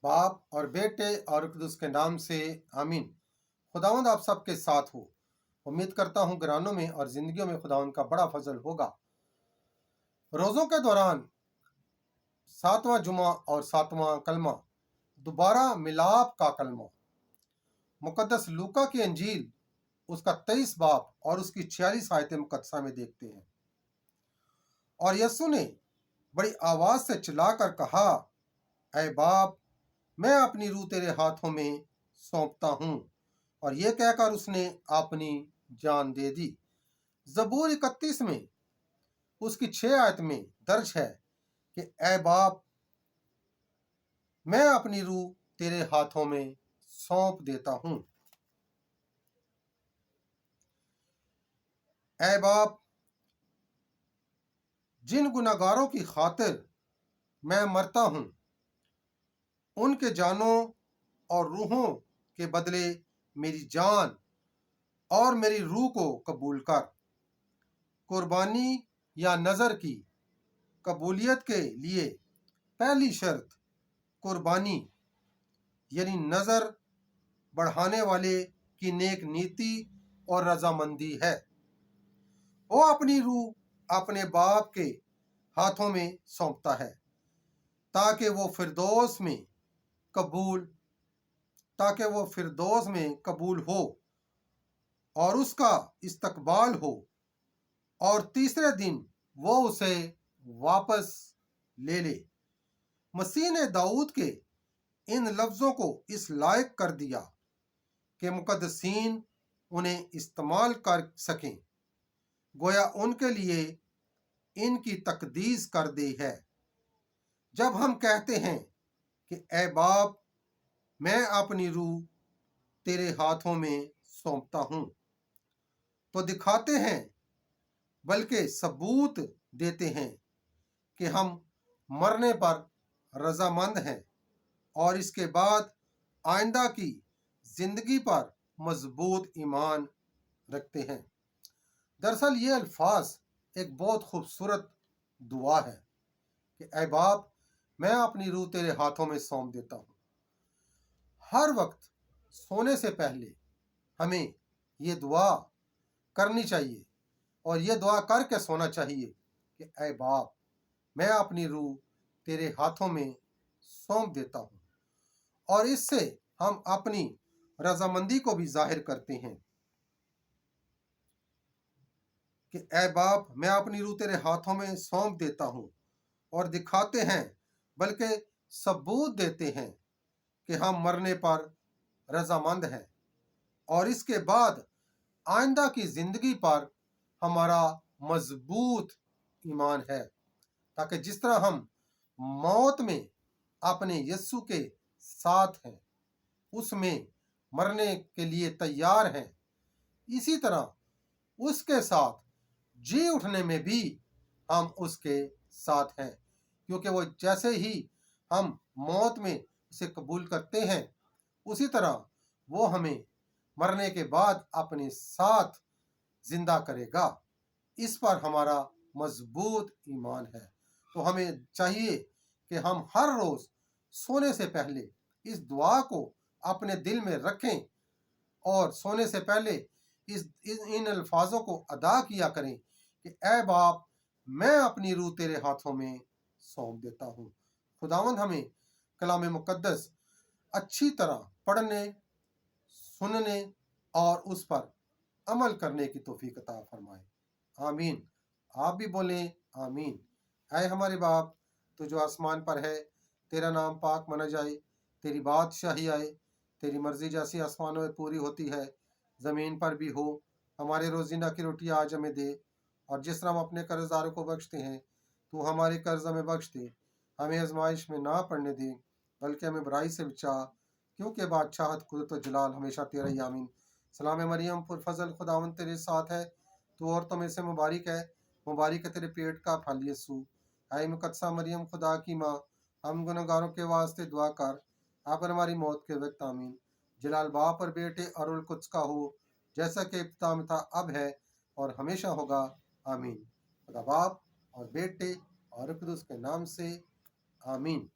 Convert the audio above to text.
बाप और बेटे और कुदस के नाम से आमीन। खुदावंद आप सबके साथ हो। उम्मीद करता हूँ घरानों में और जिंदगियों में खुदावंद का बड़ा फजल होगा। रोज़ों के दौरान 7वां जुमा और 7वां कलमा, दोबारा मिलाप का कलमा, मुकद्दस लूका की अंजील उसका 23 बाब और उसकी 46 आयतें मुकद्दसा में देखते हैं। और यीशु ने बड़ी आवाज से चिल्लाकर कहा, ऐ बाप, मैं अपनी रूह तेरे हाथों में सौंपता हूँ। और ये कहकर उसने अपनी जान दे दी। ज़बूर 31 में उसकी 6 आयत में दर्ज है कि ऐ बाप, मैं अपनी रूह तेरे हाथों में सौंप देता हूँ। ऐ बाप, जिन गुनाहगारों की खातिर मैं मरता हूँ, उनके जानों और रूहों के बदले मेरी जान और मेरी रूह को कबूल कर। कुर्बानी या नज़र की कबूलियत के लिए पहली शर्त कुर्बानी यानी नज़र बढ़ाने वाले की नेक नीति और रजामंदी है। वो अपनी रूह अपने बाप के हाथों में सौंपता है ताकि वो फिरदौस में कबूल हो और उसका इस्तकबाल हो, और तीसरे दिन वो उसे वापस ले ले। मसीह ने दाऊद के इन लफ्ज़ों को इस लायक कर दिया कि मुकद्दसीन उन्हें इस्तेमाल कर सकें, गोया उनके लिए इनकी तकदीस कर दी है। जब हम कहते हैं कि ऐ बाप, मैं अपनी रूह तेरे हाथों में सौंपता हूँ, तो दिखाते हैं बल्कि सबूत देते हैं कि हम मरने पर रजामंद हैं और इसके बाद आइंदा की जिंदगी पर मजबूत ईमान रखते हैं। दरअसल ये अल्फाज एक बहुत खूबसूरत दुआ है कि ऐ बाप, मैं अपनी रूह तेरे हाथों में सौंप देता हूँ। हर वक्त सोने से पहले हमें ये दुआ करनी चाहिए और ये दुआ करके सोना चाहिए कि ऐ बाप, मैं अपनी रूह तेरे हाथों में सौंप देता हूँ। और इससे हम अपनी रजामंदी को भी जाहिर करते हैं कि ऐ बाप, मैं अपनी रूह तेरे हाथों में सौंप देता हूँ, और दिखाते हैं बल्कि सबूत देते हैं कि हम मरने पर रजामंद हैं और इसके बाद आइंदा की जिंदगी पर हमारा मजबूत ईमान है, ताकि जिस तरह हम मौत में अपने यीशु के साथ हैं, उसमें मरने के लिए तैयार हैं, इसी तरह उसके साथ जी उठने में भी हम उसके साथ हैं, क्योंकि वो जैसे ही हम मौत में उसे कबूल करते हैं, उसी तरह वो हमें मरने के बाद अपने साथ जिंदा करेगा। इस पर हमारा मजबूत ईमान है। तो हमें चाहिए कि हम हर रोज सोने से पहले इस दुआ को अपने दिल में रखें और सोने से पहले इन अल्फाजों को अदा किया करें कि ऐ बाप, मैं अपनी रूह तेरे हाथों में सौंप देता हूँ। खुदावंद हमें कलाम मुकद्दस अच्छी तरह पढ़ने, सुनने और उस पर अमल करने की तौफीक अता फरमाए। आमीन। आप भी बोलें आमीन। ऐ हमारे बाप, तो जो आसमान पर है, तेरा नाम पाक माना जाए, तेरी बादशाही आए, तेरी मर्जी जैसी आसमानों में पूरी होती है, ज़मीन पर भी हो। हमारे रोज़ीना की रोटी आज हमें दे, और जिस तरह हम अपने कर्जदारों को बख्शते हैं, तू हमारे कर्ज हमें बख्श दे। हमें आजमाइश में ना पड़ने दे, बल्कि हमें बुराई से बचा, क्योंकि बादशाहत, कुदरत और जलाल हमेशा तेरा ही। आमीन। सलाम मरियम पुरफजल, खुदावंद तेरे साथ है, तू औरतों में से मुबारक है, मुबारक है तेरे पेट का फल यीशु। ऐ मुकद्दसा मरियम, खुदा की माँ, हम गुनहगारों के वास्ते दुआ कर, आप हमारी मौत के वक्त। आमीन। जलाल बाप और बेटे और रुल कुद्स का हो, जैसा कि इब्तिदा में था, अब है और हमेशा होगा। आमीन। खुदा बाप और बेटे और कुद्स के नाम से आमीन।